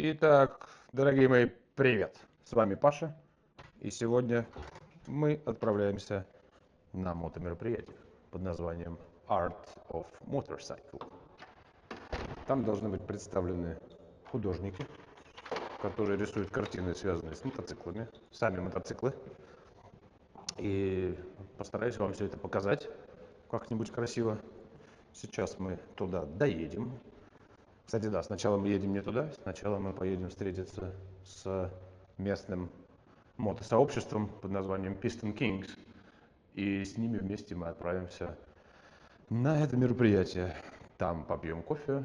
Итак, дорогие мои, привет! С вами Паша, и сегодня мы отправляемся на мотомероприятие под названием Art of Motorcycle. Там должны быть представлены художники, которые рисуют картины, связанные с мотоциклами, сами мотоциклы. И постараюсь вам все это показать как-нибудь красиво. Сейчас мы туда доедем. Кстати, да, сначала мы едем не туда, сначала мы поедем встретиться с местным мотосообществом под названием Piston Kings, и с ними вместе мы отправимся на это мероприятие. Там попьем кофе,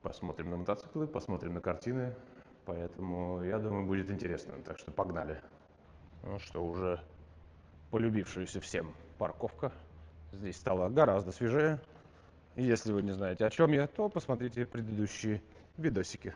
посмотрим на мотоциклы, посмотрим на картины, поэтому, я думаю, будет интересно, так что погнали. Ну что, уже полюбившаяся всем парковка здесь стала гораздо свежее. Если вы не знаете, о чем я, то посмотрите предыдущие видосики.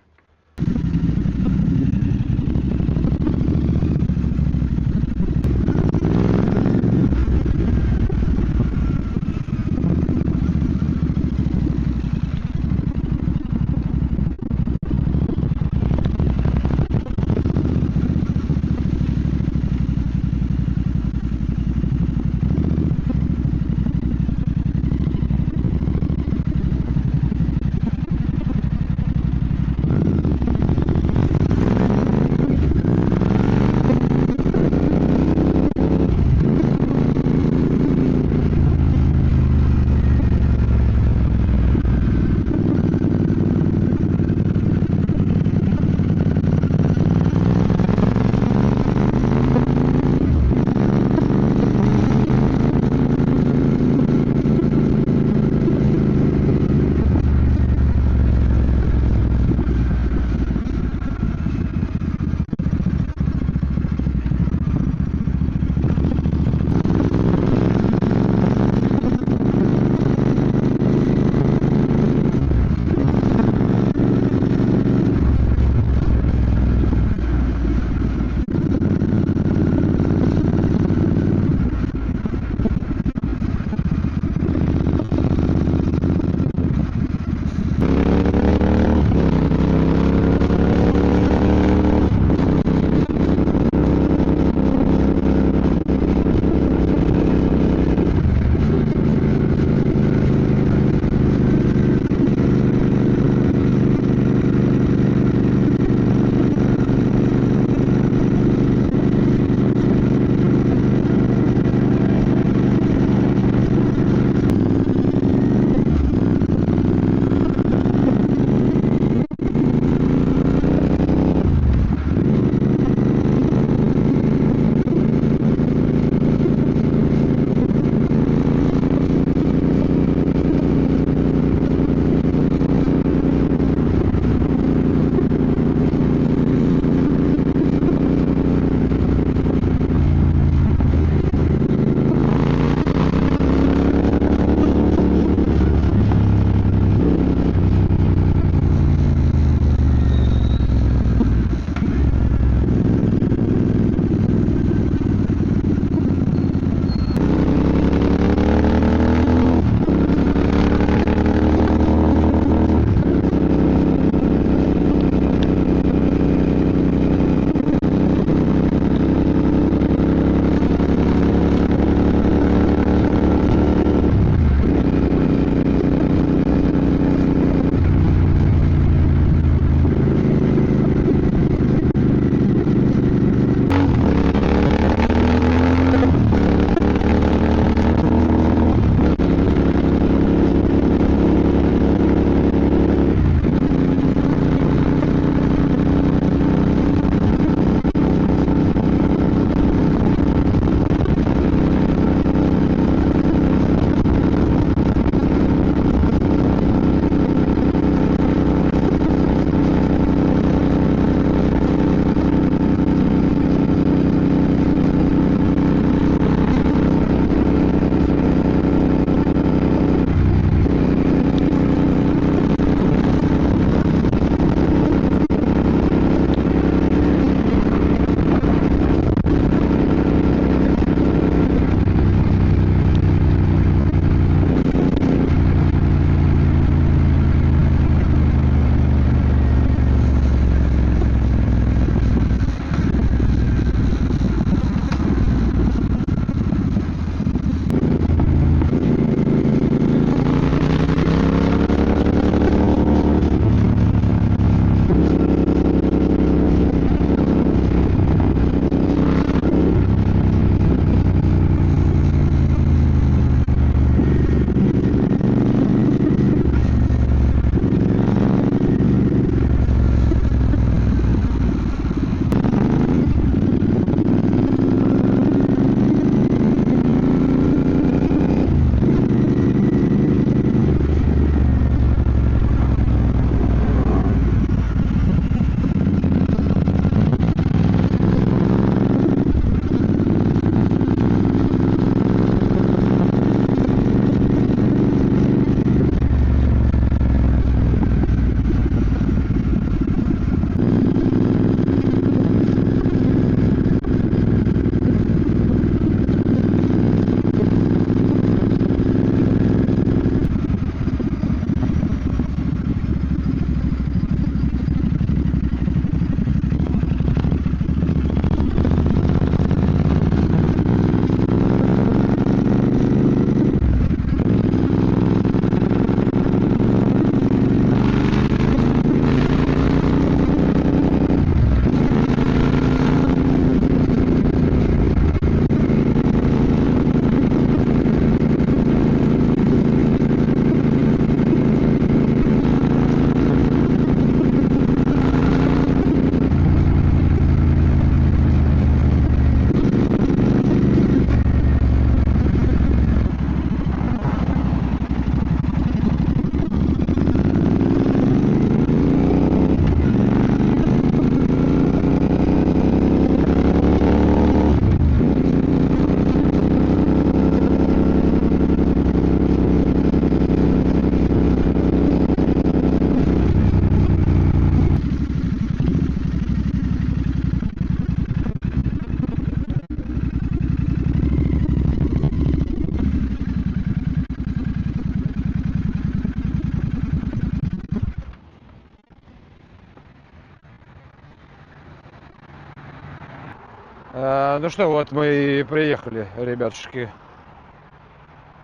Ну что, вот мы и приехали, ребятушки,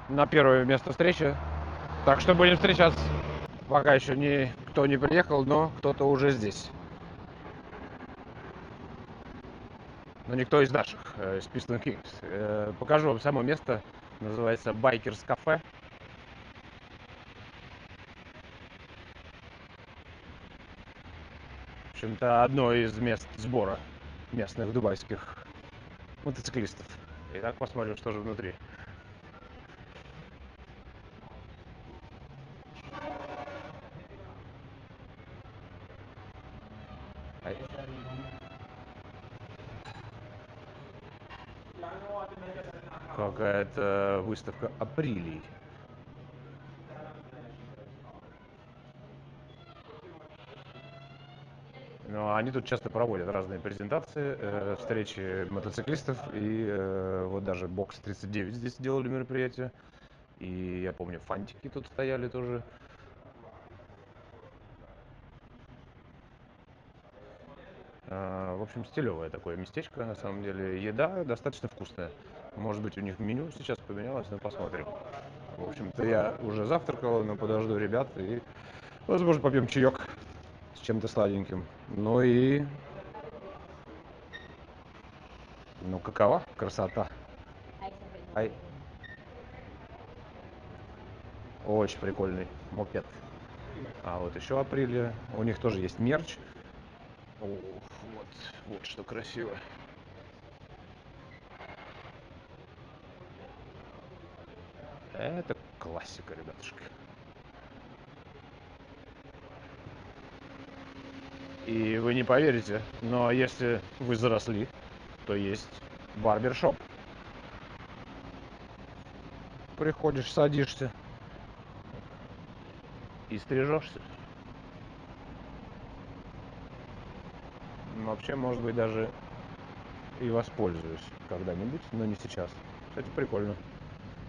на первое место встречи. Так что будем встречаться. Пока еще никто не приехал, но кто-то уже здесь. Но никто из наших, из Piston Kings. Покажу вам само место. Называется Bikers Cafe. В общем-то, одно из мест сбора местных дубайских мотоциклистов. Итак, посмотрим, что же внутри. Какая-то выставка апрелей. Но они тут часто проводят разные презентации, встречи мотоциклистов. И вот даже Бокс 39 здесь делали мероприятие. И я помню, фантики тут стояли тоже. В общем, стилевое такое местечко, на самом деле. Еда достаточно вкусная. Может быть, у них меню сейчас поменялось, но посмотрим. В общем-то, я уже завтракал, но подожду ребят и, возможно, попьем чаек с чем-то сладеньким. Ну и... Ну, какова красота. Ай. Очень прикольный мопед. А вот еще Апрелия. У них тоже есть мерч. Вот что красиво. Это классика, ребятушки. И вы не поверите, но если вы заросли, то есть барбершоп. Приходишь, садишься и стрижешься. Вообще, может быть, даже и воспользуюсь когда-нибудь, но не сейчас. Кстати, прикольно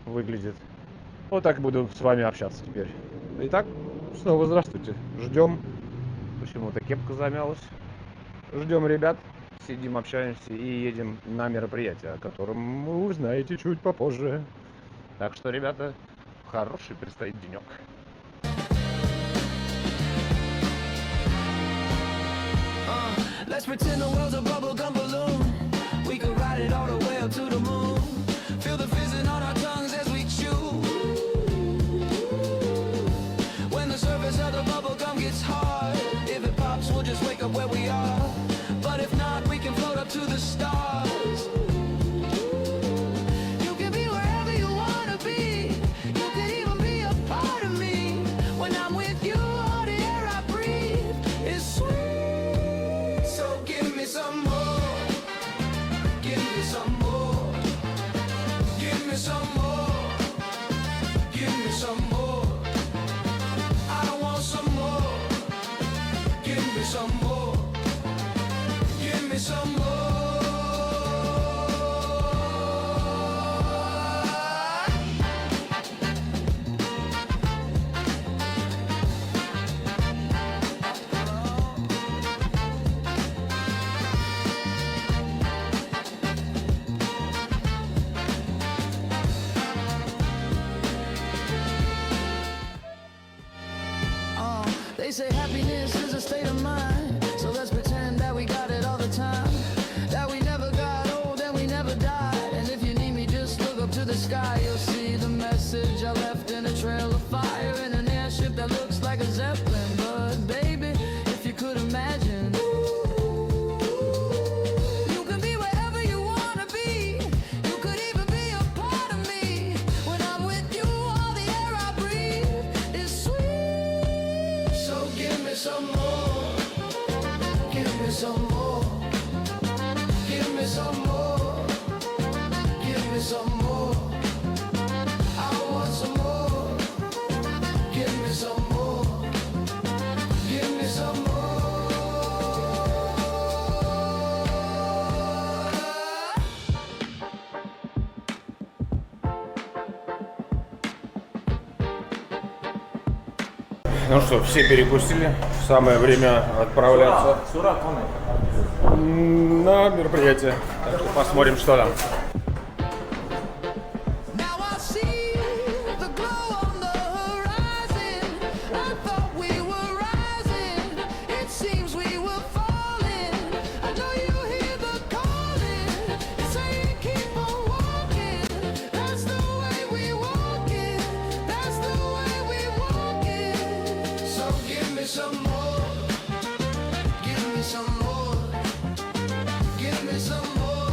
выглядит. Вот так буду с вами общаться теперь. Итак, снова здравствуйте. Ждем. Почему-то кепка замялась. Ждем ребят. Сидим, общаемся и едем на мероприятие, о котором вы узнаете чуть попозже. Так что, ребята, хороший предстоит денек. Let's pretend the world's a bubblegum balloon. We can ride it all the way up to the moon. Feel the fizzing on our tongues as we chew. When the surface of the bubblegum gets hard, if it pops, we'll just wake up where we are. But if not, we can float up to the stars. You can be wherever you wanna be. You can even be a part of me. When I'm with you, all the air I breathe is sweet. So give me some more. Give me some more. Give me some more. Give me some more. I don't want some more. Give me some more. Give me some more. They say happiness is a state of mind, so let's pretend that we got it all the time. That we never got old and we never died. And if you need me, just look up to the sky. You'll see the message I left in a trail of fire, in an airship that looks like a Zeppelin. But baby, if you could imagine, you can be wherever you wanna be. You could even be a part of me. When I'm with you, all the air I breathe is sweet. So give me some more. Give me some more. Give me some more. Give me some more. I want some more. Give me some more. Give me some more. Ну что, все перекусили. Самое время отправляться на мероприятие. Так что посмотрим, что там. Now I see the glow on the horizon. I thought we were rising. It seems we were falling. I know you hear the calling. It's saying keep on walking. That's the way we walk it. That's the way we walk it. So give me some more. Give me some more. Give me some more.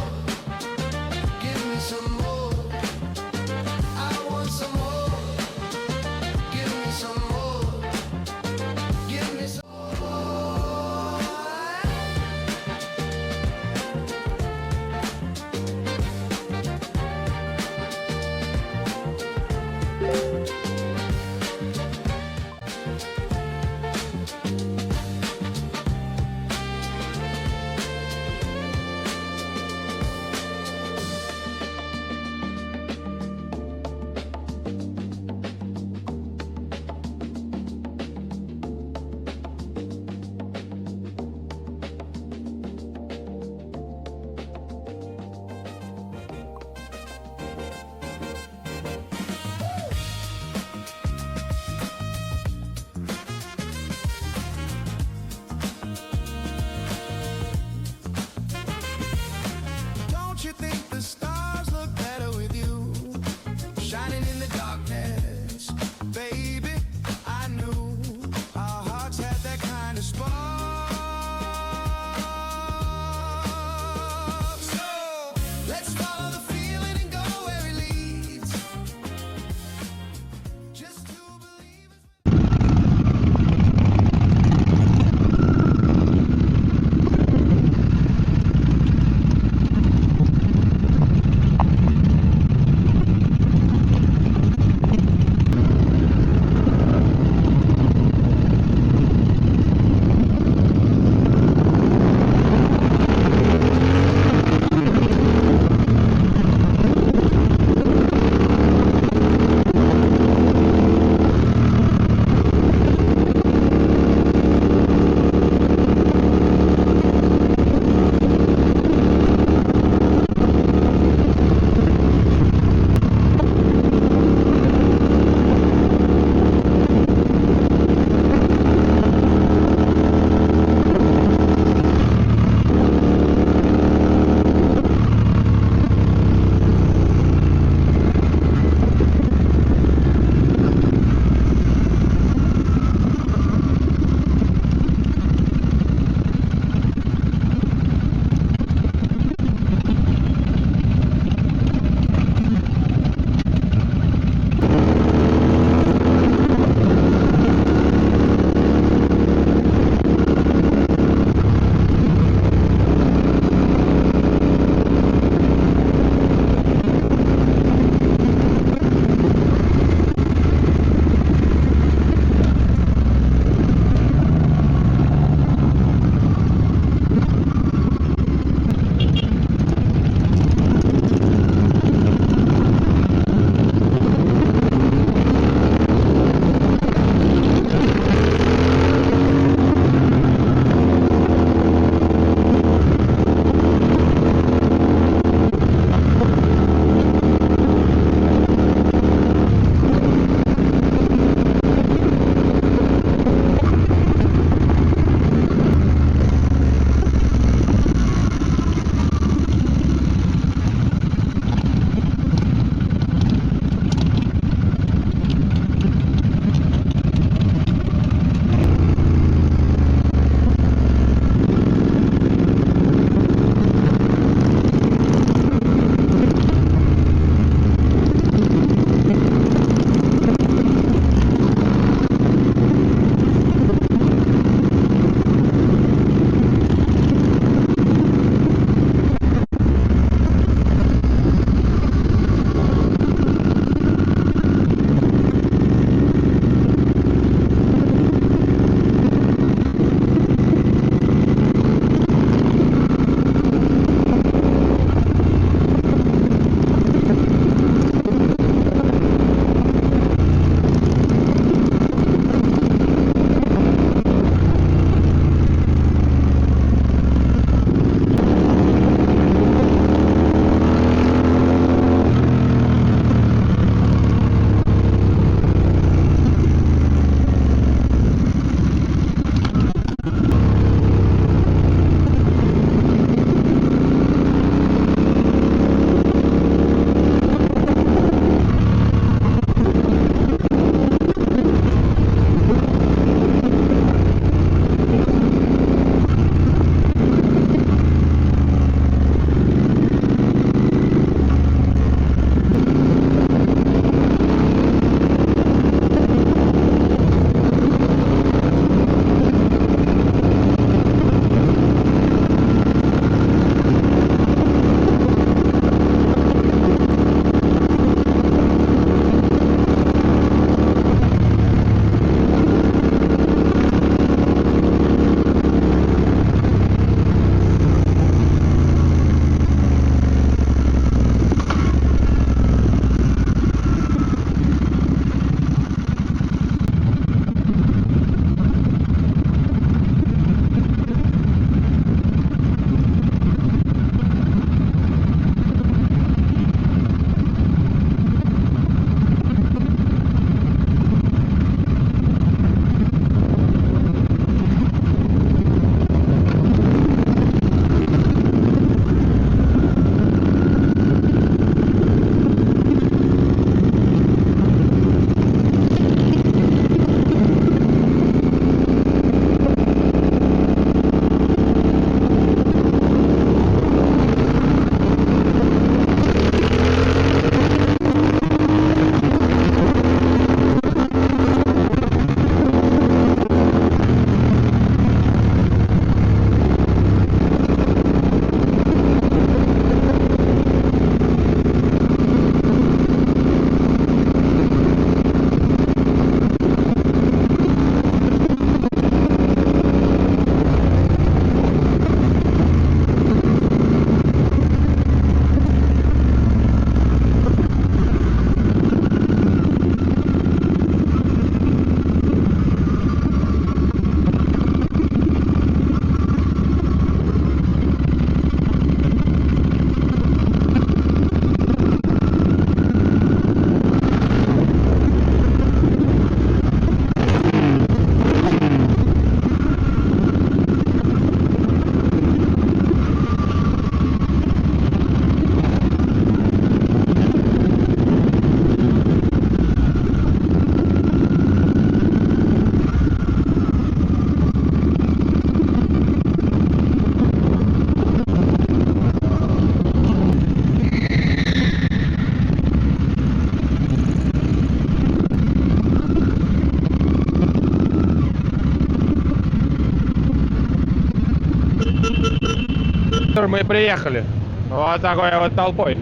который мы приехали. Вот такой вот толпой.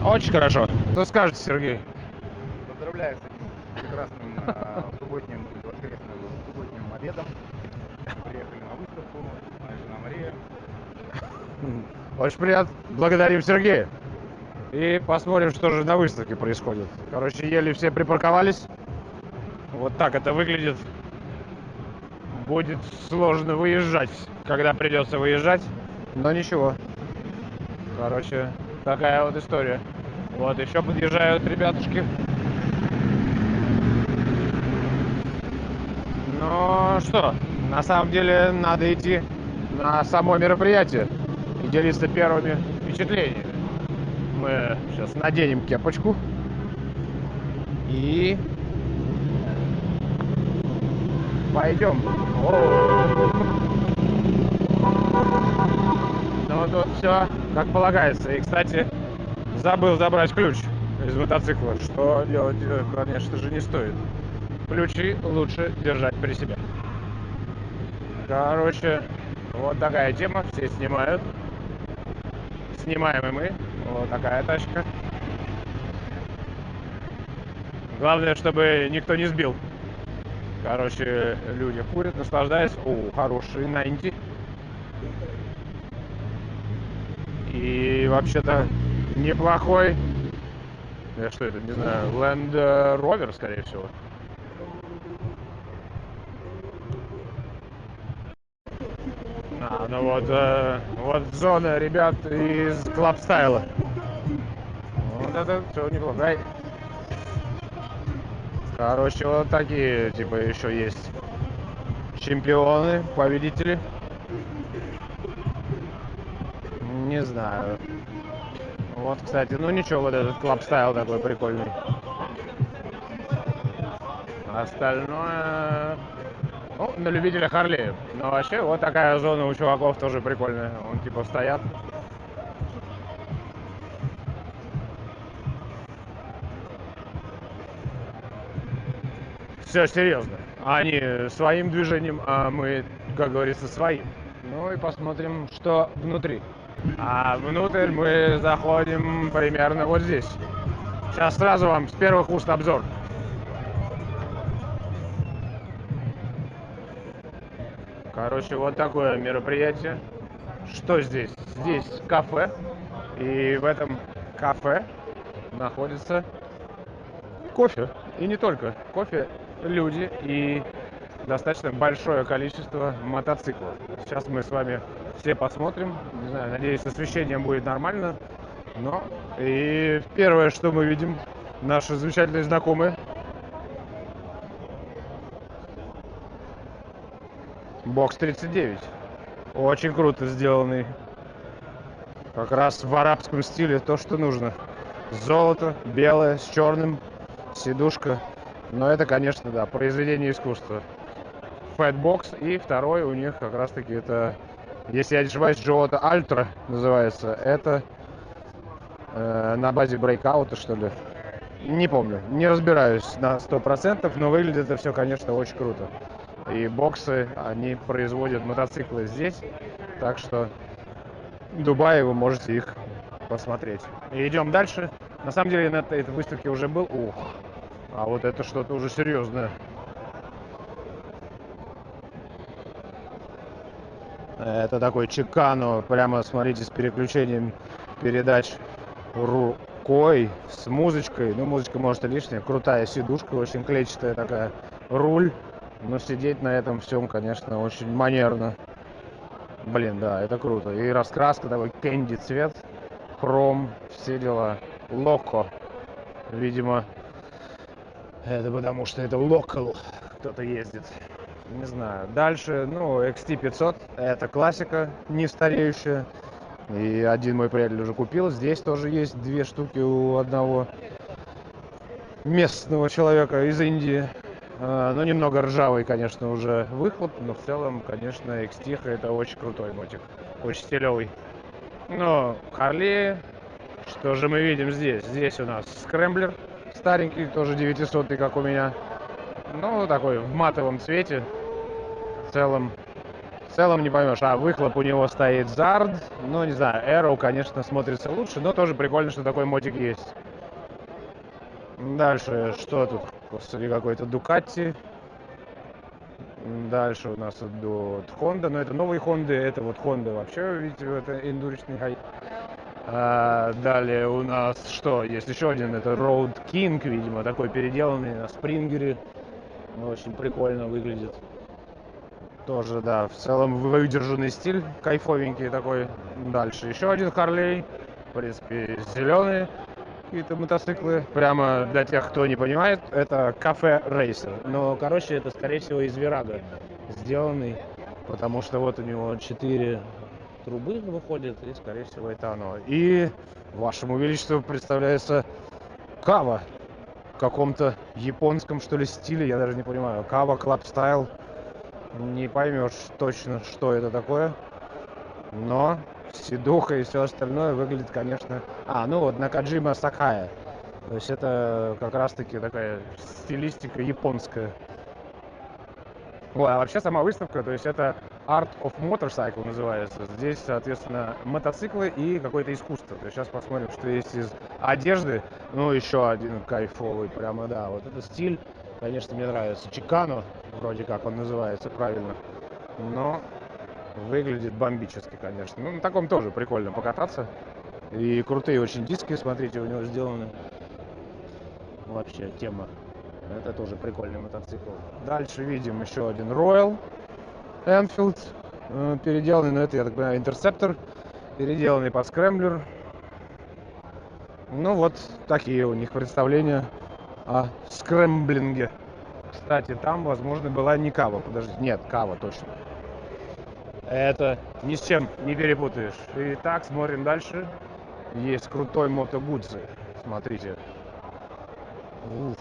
Очень хорошо. Что скажете, Сергей? Поздравляю с этим прекрасным субботним или воскресным субботним обедом. Мы приехали на выставку, моя жена Мария. Очень приятно. Благодарим Сергея. И посмотрим, что же на выставке происходит. Короче, еле все припарковались. Вот так это выглядит. Будет сложно выезжать, когда придется выезжать. Но ничего. Короче, такая вот история. Вот, еще подъезжают ребятушки. Ну что, на самом деле надо идти на само мероприятие и делиться первыми впечатлениями. Мы сейчас наденем кепочку и пойдем. Ну тут все как полагается. И, кстати, забыл забрать ключ из мотоцикла, что делать, конечно же, не стоит. Ключи лучше держать при себе. Короче, вот такая тема, все снимают. Снимаем и мы. Вот такая тачка. Главное, чтобы никто не сбил. Короче, люди курят, наслаждаются. О, хороший 90. И вообще-то неплохой. Что это, не знаю, Land Rover, скорее всего. Ну вот зона ребят из Club Style. Вот это все неплохо. Короче, вот такие, типа, еще есть чемпионы, победители. Не знаю. Вот, кстати, ну ничего, вот этот Club Style такой прикольный. Остальное... Ну, на любителя Харлеев. Но вообще, вот такая зона у чуваков тоже прикольная. Он типа стоят. Все серьезно. Они своим движением, а мы, как говорится, своим. Ну и посмотрим, что внутри. А внутрь мы заходим примерно вот здесь. Сейчас сразу вам с первых уст обзор. Короче, вот такое мероприятие. Что здесь? Здесь кафе. И в этом кафе находится кофе. И не только кофе, люди и достаточно большое количество мотоциклов. Сейчас мы с вами все посмотрим. Не знаю, надеюсь, с освещением будет нормально. Но и первое, что мы видим, наши замечательные знакомые. Бокс 39. Очень круто сделанный. Как раз в арабском стиле то, что нужно. Золото, белое, с черным, сидушка. Но это, конечно, да, произведение искусства. Fatbox. И второй у них как раз таки это, если я не ошибаюсь, Giotto Ultra называется. Это на базе брейкаута, что ли. Не помню, не разбираюсь на 100%, но выглядит это все, конечно, очень круто. И боксы, они производят мотоциклы здесь, так что в Дубае вы можете их посмотреть. И идем дальше. На самом деле на этой выставке уже был. Ух, а вот это что-то уже серьезное. Это такой Чикано, прямо смотрите, с переключением передач рукой, с музычкой. Ну, музычка может и лишняя. Крутая сидушка, очень клетчатая такая. Руль. Но сидеть на этом всем, конечно, очень манерно. Блин, да, это круто. И раскраска такой кэнди цвет, хром, все дела. Локо. Видимо, это потому что это локал. Кто-то ездит. Не знаю. Дальше, ну, XT500. Это классика, не стареющая. И один мой приятель уже купил. Здесь тоже есть две штуки у одного местного человека из Индии. Ну, немного ржавый, конечно, уже выхлоп, но в целом, конечно, XT это очень крутой мотик, очень стилевый. Но Харли, что же мы видим здесь? Здесь у нас скрэмблер старенький, тоже 900-й, как у меня. Ну, такой в матовом цвете. В целом В целом не поймешь. А, выхлоп у него стоит Zard. Ну, не знаю, Arrow, конечно, смотрится лучше, но тоже прикольно, что такой мотик есть. Дальше, что тут? Господи, какой-то Ducati. Дальше у нас идут Honda, но это новые Honda, это вот Honda вообще, видите, это эндуричный хай. Далее у нас что? Есть еще один, это Road King, видимо, такой переделанный на спрингере. Очень прикольно выглядит. Тоже, да, в целом выдержанный стиль, кайфовенький такой. Дальше еще один Harley, в принципе, зеленые какие-то мотоциклы. Прямо для тех, кто не понимает, это кафе рейсер. Но, короче, это, скорее всего, из Вирага сделанный, потому что вот у него 4 трубы выходят, и, скорее всего, это оно. И вашему величеству представляется Кава в каком-то японском, что ли, стиле, я даже не понимаю. Кава Club Style. Не поймешь точно, что это такое, но сидуха и все остальное выглядит, конечно... ну вот Накаджима Сакая. То есть это как раз-таки такая стилистика японская. Ой, а вообще сама выставка, то есть это Art of Motorcycle называется. Здесь, соответственно, мотоциклы и какое-то искусство. То есть сейчас посмотрим, что есть из одежды. Ну, еще один кайфовый, прямо, да. Вот этот стиль, конечно, мне нравится. Чикано, вроде как он называется правильно. Но выглядит бомбически, конечно. Ну, на таком тоже прикольно покататься. И крутые очень диски, смотрите, у него сделаны. Вообще, тема. Это тоже прикольный мотоцикл. Дальше видим еще один Royal Enfield. Переделанный, но это, я так понимаю, Interceptor. Переделанный под скрэмблер. Ну вот, такие у них представления о скрэмблинге. Кстати, там, возможно, была не Кава. Подожди, нет, Кава точно. Это ни с чем не перепутаешь. Итак, смотрим дальше. Есть крутой Moto Guzzi. Смотрите. Уф.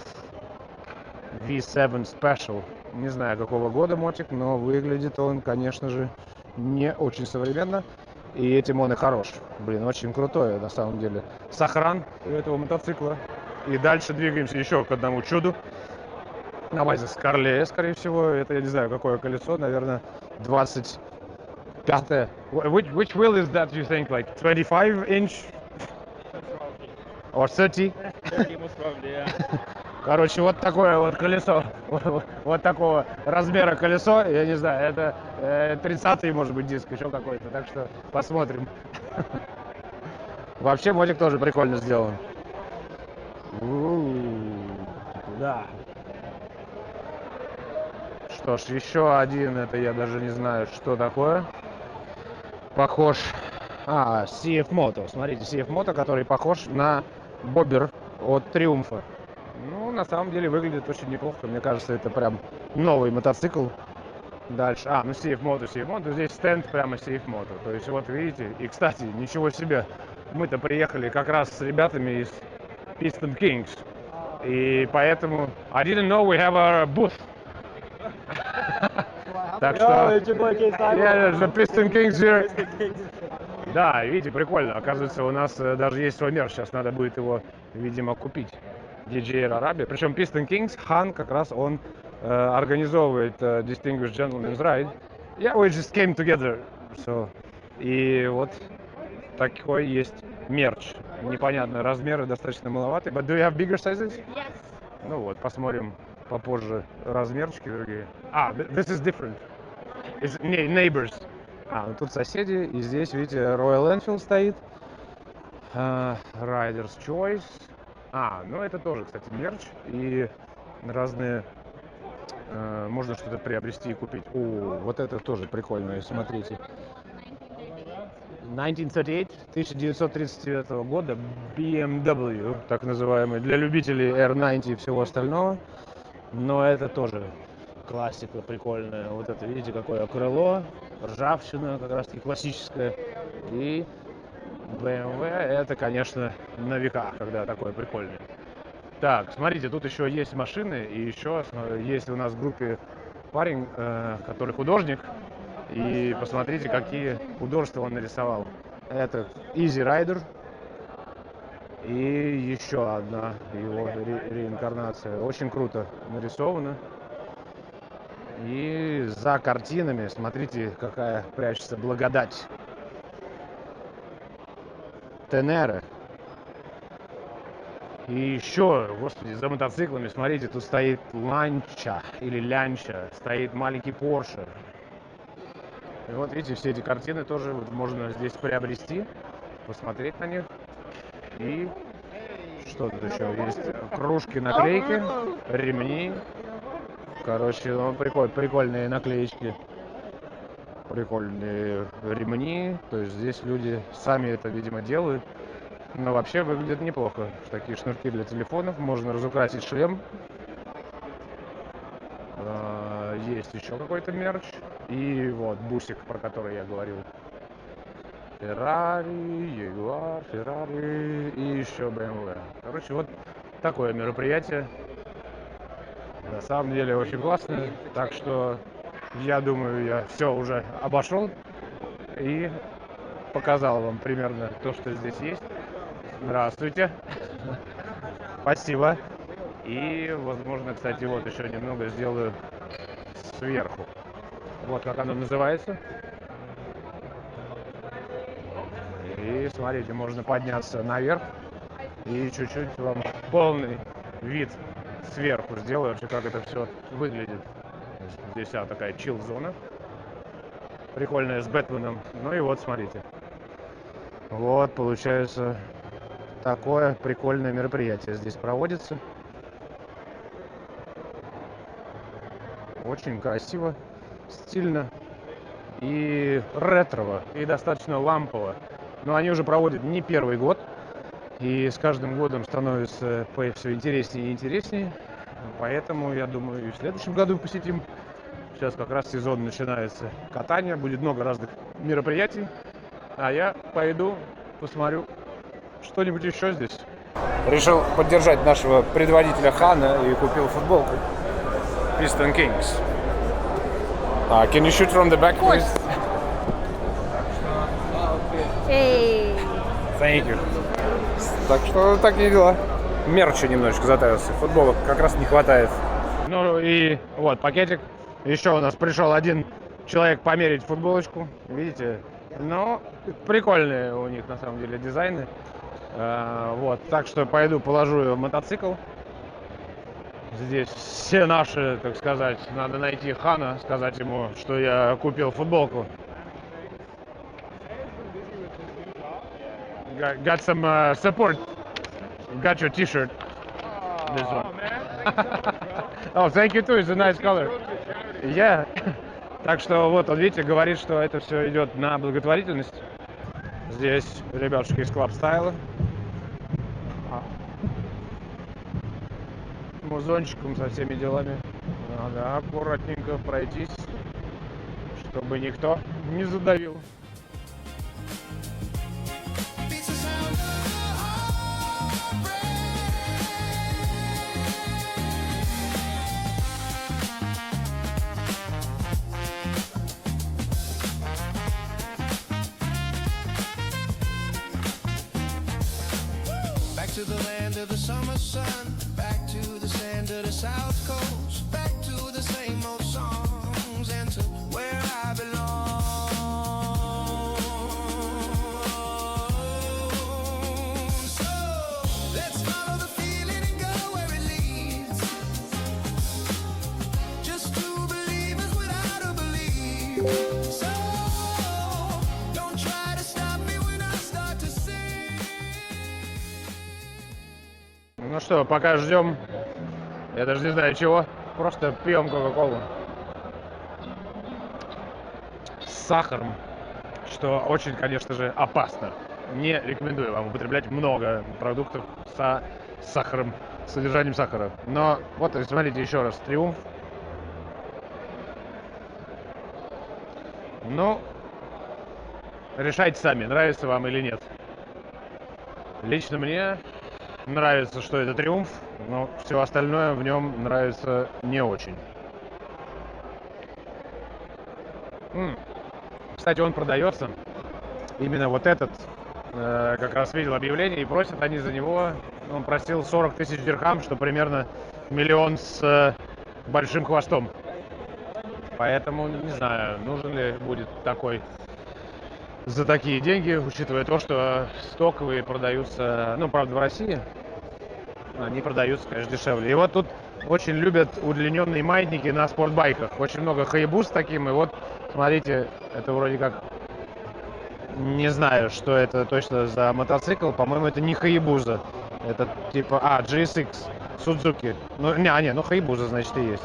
V7 Special. Не знаю, какого года мотик, но выглядит он, конечно же, не очень современно. И этим он и хорош. Блин, очень крутой, на самом деле. Сохран у этого мотоцикла. И дальше двигаемся еще к одному чуду. На базе Скарлея, скорее всего. Это, я не знаю, какое колесо. Наверное, 25-е. Which wheel is that, you think? Like 25 inch? Or 30? 30 most probably, yeah. Короче, вот такое вот колесо, вот такого размера колесо, я не знаю, это 30-й, может быть, диск, еще какой-то, так что посмотрим. Вообще, мотик тоже прикольно сделан. Да. Что ж, еще один, это я даже не знаю, что такое. Похож... CF Moto, смотрите, CF Moto, который похож на бобер от Триумфа. Ну, на самом деле выглядит очень неплохо. Мне кажется, это прям новый мотоцикл. Дальше. CF Moto. Здесь стенд прямо CF Moto. То есть, вот видите. И, кстати, ничего себе. Мы-то приехали как раз с ребятами из Piston Kings. И поэтому... I didn't know we have a booth. Так что... Yeah, the Piston Kings here. Да, видите, прикольно. Оказывается, у нас даже есть свой мерч. Сейчас надо будет его, видимо, купить. DJR Arabia. Причем Piston Kings, Хан как раз он организовывает Distinguished Gentleman's Ride. Yeah, we just came together. So, и вот такой есть мерч. Непонятно, размеры достаточно маловатые. But do you have bigger sizes? Yes. Ну вот, посмотрим попозже размерчики другие. This is different. It's neighbors. Ну тут соседи. И здесь, видите, Royal Enfield стоит. Rider's Choice. Ну это тоже, кстати, мерч. И разные... можно что-то приобрести и купить. Вот это тоже прикольно, смотрите. 1939 года BMW, так называемый, для любителей R90 и всего остального. Но это тоже классика прикольная. Вот это, видите, какое крыло, ржавчина, как раз таки классическая. И BMW это, конечно, на века, когда такое прикольное. Так, смотрите, тут еще есть машины, и еще есть у нас в группе парень, который художник. И посмотрите, какие художества он нарисовал. Это Easy Rider. И еще одна его реинкарнация. Очень круто нарисована. И за картинами, смотрите, какая прячется благодать. Тенеры. И еще, господи, за мотоциклами, смотрите, тут стоит Ланча или Лянча, стоит маленький Порше. И вот видите, все эти картины тоже вот можно здесь приобрести, посмотреть на них. И что тут еще есть? Кружки, наклейки, ремни. Короче, ну, прикольные наклеечки. Прикольные ремни. То есть здесь люди сами это, видимо, делают. Но вообще выглядит неплохо. Такие шнурки для телефонов. Можно разукрасить шлем. Есть еще какой-то мерч. И вот бусик, про который я говорил. Феррари, Ягуар, Феррари и еще BMW. Короче, вот такое мероприятие. На самом деле очень классно. Так что я думаю, я все уже обошел и показал вам примерно то, что здесь есть. Здравствуйте. Спасибо. И, возможно, кстати, вот еще немного сделаю сверху. Вот как оно называется. И смотрите, можно подняться наверх и чуть-чуть вам полный вид сверху сделаю, вообще как это все выглядит. Здесь такая чил-зона. Прикольная, с Бэтменом. Ну и вот, смотрите. Вот, получается, такое прикольное мероприятие здесь проводится. Очень красиво, стильно и ретрово, и достаточно лампово. Но они уже проводят не первый год, и с каждым годом становится все интереснее и интереснее. Поэтому, я думаю, и в следующем году посетим. Сейчас как раз сезон начинается катания, будет много разных мероприятий. А я пойду посмотрю что-нибудь еще здесь. Решил поддержать нашего предводителя Хана и купил футболку Piston Kings. Can you shoot from the back, please? Эй, Thank you. Так что такие дела. Мерча немножечко затарился. Футболок как раз не хватает. Ну и вот пакетик. Еще у нас пришел один человек померить футболочку. Видите? Ну, прикольные у них на самом деле дизайны. Вот, так что пойду положу ее в мотоцикл. Здесь все наши, так сказать. Надо найти Хана, сказать ему, что я купил футболку. Got some support. Got your t-shirt. This one. Oh, thank you too. It's a nice color. Yeah. Так что вот он, видите, говорит, что это все идет на благотворительность. Здесь ребятушки из Club Style. Музончиком со всеми делами. Надо аккуратненько пройтись, чтобы никто не задавил. Beats the sound of heartbreak. Back to the land of the summer sun, back to the sand of the south coast, back to the same old songs, and to where I belong. So let's follow the feeling and go where it leads. Just two believers without a belief. So don't try to stop me when I start to sing. Ну что, пока ждем, я даже не знаю чего, просто пьем кока-колу с сахаром, что очень, конечно же, опасно. Не рекомендую вам употреблять много продуктов с сахаром, с содержанием сахара. Но вот, смотрите еще раз, Триумф. Ну, решайте сами, нравится вам или нет. Лично мне нравится, что это Триумф, но все остальное в нем нравится не очень. Кстати, он продается. Именно вот этот, как раз видел объявление, и просят они за него, он просил 40 тысяч дирхам, что примерно 1 миллион с большим хвостом. Поэтому не знаю, нужен ли будет такой за такие деньги, учитывая то, что стоковые продаются, ну, правда, в России, они продаются, конечно, дешевле. И вот тут очень любят удлиненные маятники на спортбайках. Очень много Hayabusa с таким. И вот, смотрите, это вроде как... Не знаю, что это точно за мотоцикл. По-моему, это не Hayabusa. Это типа... GSX. Suzuki. Ну, ну Hayabusa, значит, и есть.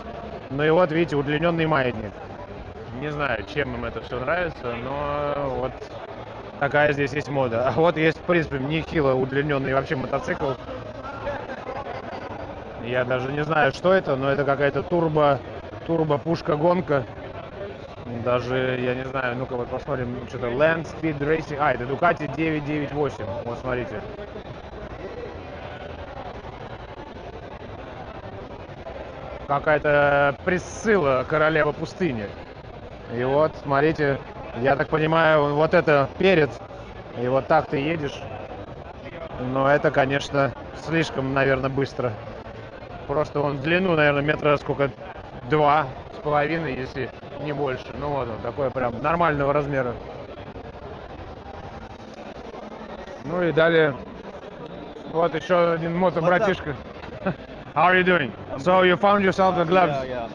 Ну и вот, видите, удлиненный маятник. Не знаю, чем им это все нравится, но вот такая здесь есть мода. А вот есть, в принципе, нехило удлиненный вообще мотоцикл. Я даже не знаю, что это, но это какая-то турбо-пушка-гонка. Даже, я не знаю, ну-ка вот посмотрим, что-то Land Speed Racing. Это Ducati 998. Вот смотрите. Какая-то Присцилла, королева пустыни. И вот, смотрите, я так понимаю, вот это перед. И вот так ты едешь. Но это, конечно, слишком, наверное, быстро. Просто он в длину, наверное, метра сколько? 2,5, если не больше. Ну вот он, такой прям нормального размера. Ну и далее. Вот еще один мото-братишка. How are you doing? So you found yourself the gloves? Yeah.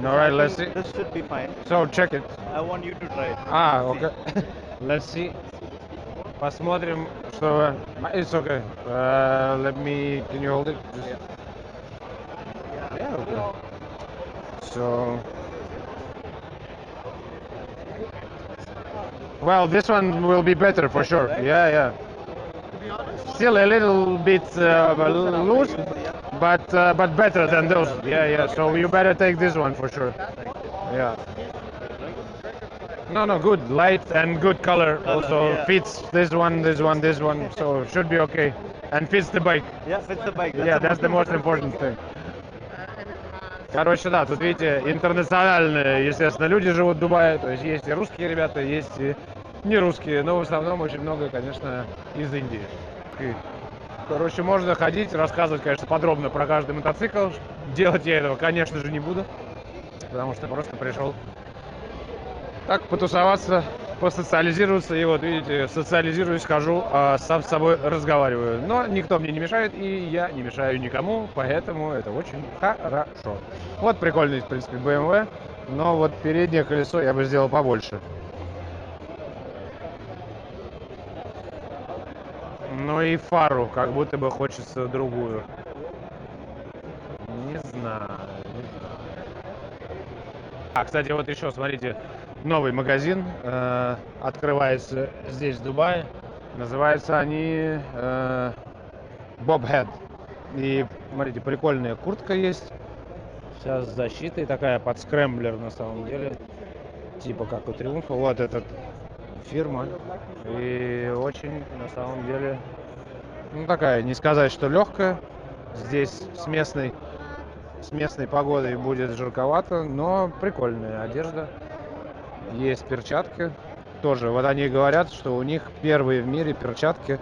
All right, let's see. This should be fine. So check it. I want you to try it. Okay. Let's see. Посмотрим, что... It's okay. Let me... Can you hold it? Yeah, okay. So... Well, this one will be better for sure. Yeah. Still a little bit loose, but better than those. Yeah. So you better take this one for sure. Yeah. No, good. Light and good color. Also yeah. Fits this one. So should be okay. And fits the bike. Yeah, fits the bike. Yeah, that's the most important thing. Короче, да, тут, видите, интернациональные, естественно, люди живут в Дубае. То есть есть и русские ребята, есть и не русские. Но в основном очень много, конечно, из Индии. Короче, можно ходить, рассказывать, конечно, подробно про каждый мотоцикл. Делать я этого, конечно же, не буду. Потому что просто пришел так потусоваться, посоциализироваться. И вот, видите, социализируюсь, хожу, сам с собой разговариваю. Но никто мне не мешает, и я не мешаю никому, поэтому это очень хорошо. Вот прикольный, в принципе, BMW, но вот переднее колесо я бы сделал побольше. Ну и фару, как будто бы хочется другую. Не знаю. Кстати, вот еще, смотрите, новый магазин открывается здесь, в Дубае. Называются они Bobhead. И, смотрите, прикольная куртка есть. Сейчас с защитой, такая под скрэмблер на самом деле. Типа как у Триумфа. Вот этот фирма. И очень, на самом деле, ну такая, не сказать, что легкая. Здесь с местной погодой будет жарковато, но прикольная одежда. Есть перчатки. Тоже, вот они говорят, что у них первые в мире перчатки,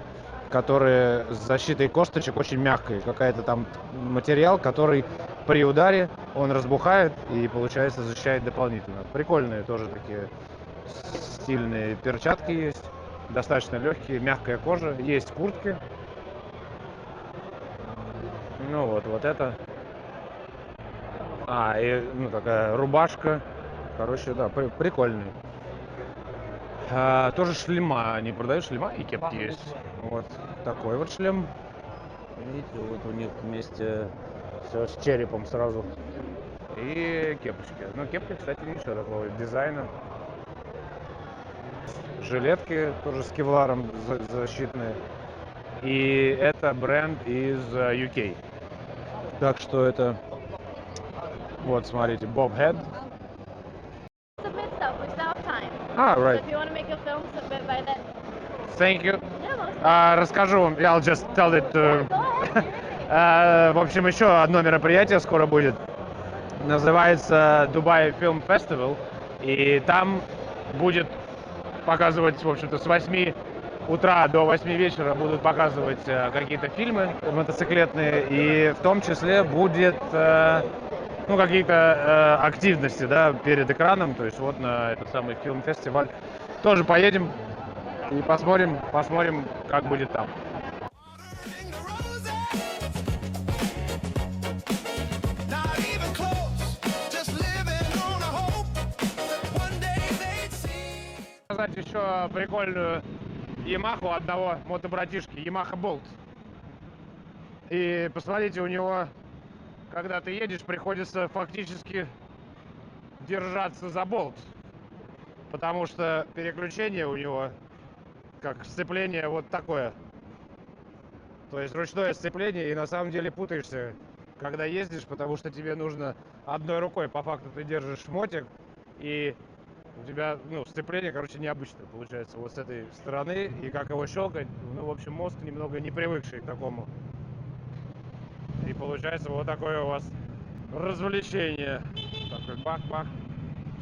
которые с защитой косточек, очень мягкие. Какая-то там материал, который при ударе он разбухает и, получается, защищает дополнительно. Прикольные тоже такие стильные перчатки есть. Достаточно легкие, мягкая кожа. Есть куртки. Ну вот это. И такая рубашка. Короче, да, прикольный. Тоже шлема. Они продают шлема и кепки есть. Вот такой вот шлем. Видите, вот у них вместе все с черепом сразу. И кепочки. Ну, кепки, кстати, еще такого дизайна. Жилетки тоже с кевларом защитные. И это бренд из UK. Так что это... Вот, смотрите, Bobhead. Submit stuff. We still have time. Right. So if you want to make a film, submit by then. Thank you. Yeah, Расскажу вам. I'll just tell it to... go ahead. В общем, еще одно мероприятие скоро будет. Называется Dubai Film Festival. И там будет показывать, в общем-то, с 8 утра до 8 вечера будут показывать какие-то фильмы мотоциклетные. И в том числе будет ну, какие-то активности, да, перед экраном. То есть вот на этот самый фильм-фестиваль тоже поедем и посмотрим, как будет там. Watering the roses, not even close, just living on a hope that one day they'd see. Сказать еще прикольную Ямаху одного мотобратишки, Yamaha Bolt. И посмотрите, у него, когда ты едешь, приходится фактически держаться за болт. Потому что переключение у него, как сцепление, вот такое. То есть ручное сцепление, и на самом деле путаешься, когда ездишь, потому что тебе нужно одной рукой, по факту ты держишь мотик, и у тебя, ну, сцепление, короче, необычное получается вот с этой стороны, и как его щелкать, ну, в общем, мозг немного не привыкший к такому. И получается вот такое у вас развлечение. Такой бах-бах.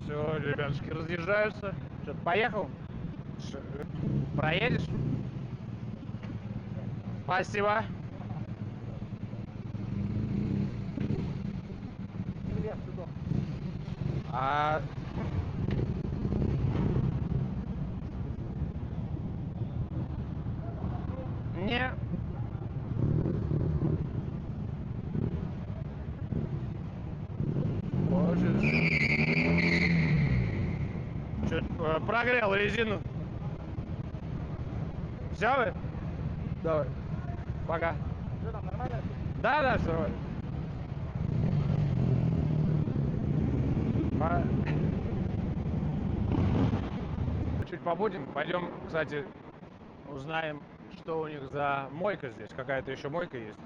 Все, ребятушки разъезжаются. Что, поехал? Проедешь? Спасибо. А... Не. Чуть прогрел резину. Все вы? Давай. Пока. Что там, нормально? Да, все нормально. Чуть побудем. Пойдем, кстати, узнаем, что у них за мойка здесь. Какая-то еще мойка есть.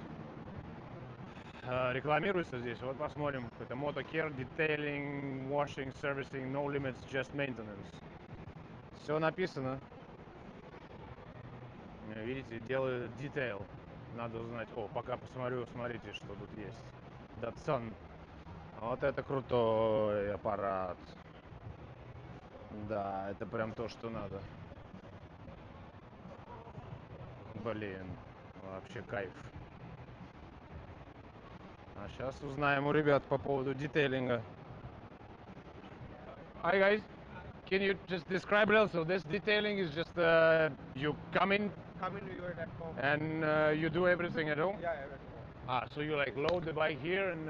Рекламируется здесь. Вот посмотрим. Это MotoCare, Detailing, Washing, Servicing, No Limits, Just Maintenance. Все написано. Видите, делают детейл. Надо узнать. О, пока посмотрю, смотрите, что тут есть. Datsun. Вот это крутой аппарат. Да, это прям то, что надо. Блин, вообще кайф. А сейчас узнаем у ребят по поводу детейлинга. Hi guys, can you just describe it also? This detailing is just you come in Come in your at home. and you do everything at home? Yeah, at home. Ah, so you like load the bike here and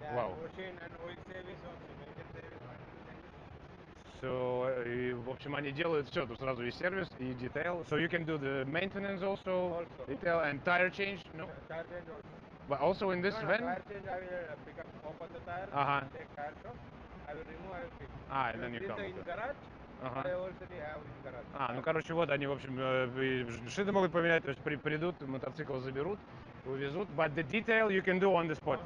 Yeah, wow. machine and oil service also, major service. So, и, в общем, они делают все, тут сразу и сервис, и детейл. So you can do the maintenance also, detail and tire change, no? Tire change also. But also in this No, van? tire change I will pick up, open the tire, Uh-huh. take tire shop, I will remove, I will fix. Ah, and then you This come. in Okay. garage, Ага. I also have in garage. А, ну короче, вот они, в общем, шины могут поменять, то есть придут, мотоцикл заберут, увезут. But the detail you can do on the spot.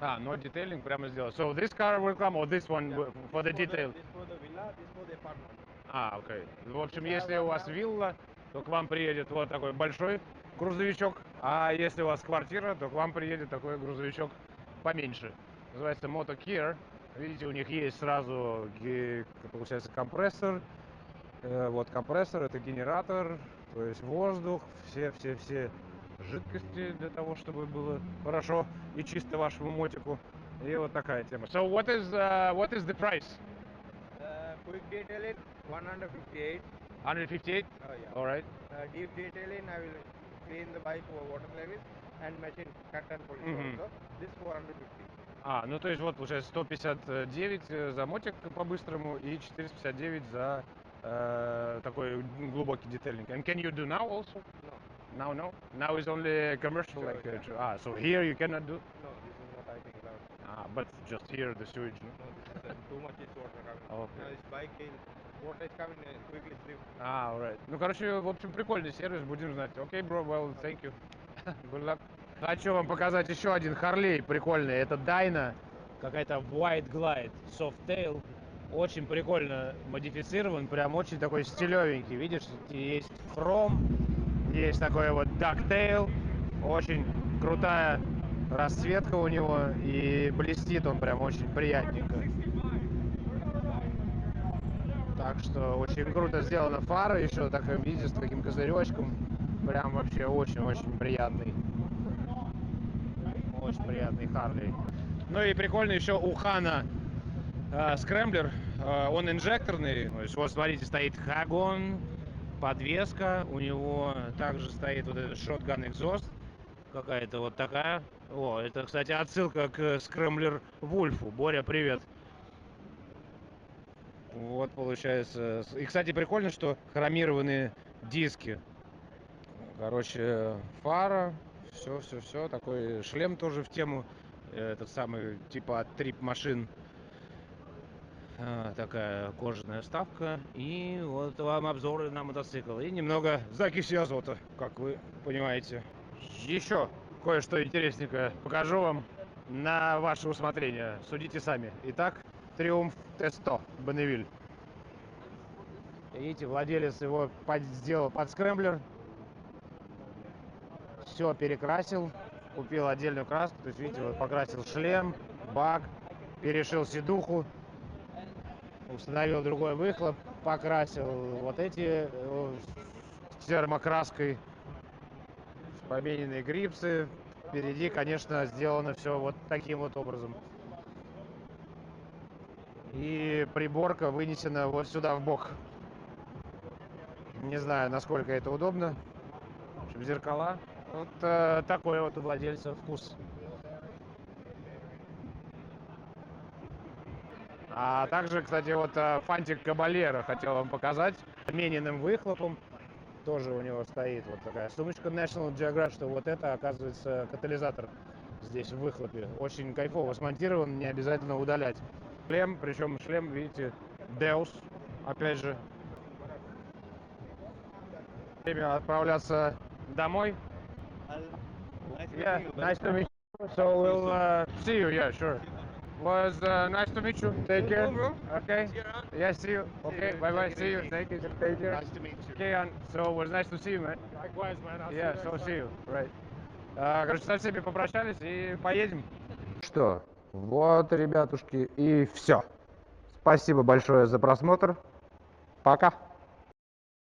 А, но детейлинг прямо сделать. So this car will come or this one for the detail? This for the villa, this for the apartment. А, окей. В общем, если у вас вилла, то к вам приедет вот такой большой грузовичок, а если у вас квартира, то к вам приедет такой грузовичок поменьше. Называется MotoCare. Видите, у них есть сразу, получается, компрессор. Вот компрессор, это генератор, то есть воздух, все жидкости для того, чтобы было хорошо и чисто вашему мотику. И вот такая тема. So what is the price? Quick detailing 158. 158? Oh yeah. All right. Deep detailing I will clean the bike for water level and machine cut and polish Мгм. also. This 450. А, ну то есть вот получается 159 за мотик по-быстрому и 459 за такой глубокий детейлинг. And can you do now also? No. No. Now is only commercial, like. So here you cannot do. No, this is not I think allowed. But just here the sewage. No? No, this is too much is water coming. Okay. Now this bike is water is coming quickly slip. Alright. Ну, короче, в общем, прикольный сервис, будем знать. Окей, bro, well, thank you. Good luck. Хочу вам показать еще один Харлей прикольный. Это Dyna, какая-то White Glide, Softail. Очень прикольно модифицирован, прям очень такой стилевенький. Видишь, есть хром, есть такой вот Ducktail. Очень крутая расцветка у него и блестит он прям очень приятненько. Так что очень круто сделана фара, еще такая, видите, с таким козыречком. Прям вообще очень-очень приятный. Очень приятный Харлей. Ну и прикольно еще у Хана скрэмблер, он инжекторный. То есть вот смотрите, стоит хагон, подвеска, у него также стоит вот этот шотган экзост, какая-то вот такая. О, это, кстати, отсылка к скрэмблер Вульфу. Боря, привет. Вот получается. И, кстати, прикольно, что хромированные диски. Короче, фара, все, такой шлем тоже в тему. Этот самый, типа от трип машин. Такая кожаная вставка. И вот вам обзоры на мотоцикл. И немного закиси азота, как вы понимаете. Еще кое-что интересненькое покажу вам на ваше усмотрение. Судите сами. Итак, Триумф Т100 Бонневиль. Видите, владелец его сделал под скрэмблер. Все перекрасил. Купил отдельную краску. То есть, видите, вот покрасил шлем, бак, перешил сидуху. Установил другой выхлоп, покрасил вот эти термокраской, помененные грипсы. Впереди, конечно, сделано все вот таким вот образом. И приборка вынесена вот сюда в бок. Не знаю, насколько это удобно. В общем, зеркала. Вот такой вот у владельца вкус. А также, кстати, вот фантик Кабалера хотел вам показать. Замененным выхлопом. Тоже у него стоит вот такая сумочка National Geographic, что вот это, оказывается, катализатор здесь в выхлопе. Очень кайфово смонтирован, не обязательно удалять. Шлем, причем шлем, видите, Deus, опять же. Время отправляться домой. Yeah, nice to meet you. So we'll see you, yeah, sure. Was nice to meet you. Take care. Okay. Yeah, see you. Okay, bye-bye. See you. Thank you. Take care. Nice to meet you. Okay, so it was nice to see you, man. Likewise, man. I'll Yeah, so see you. Right. Короче, со всеми попрощались и поедем. Что, вот, ребятушки, и все. Спасибо большое за просмотр. Пока.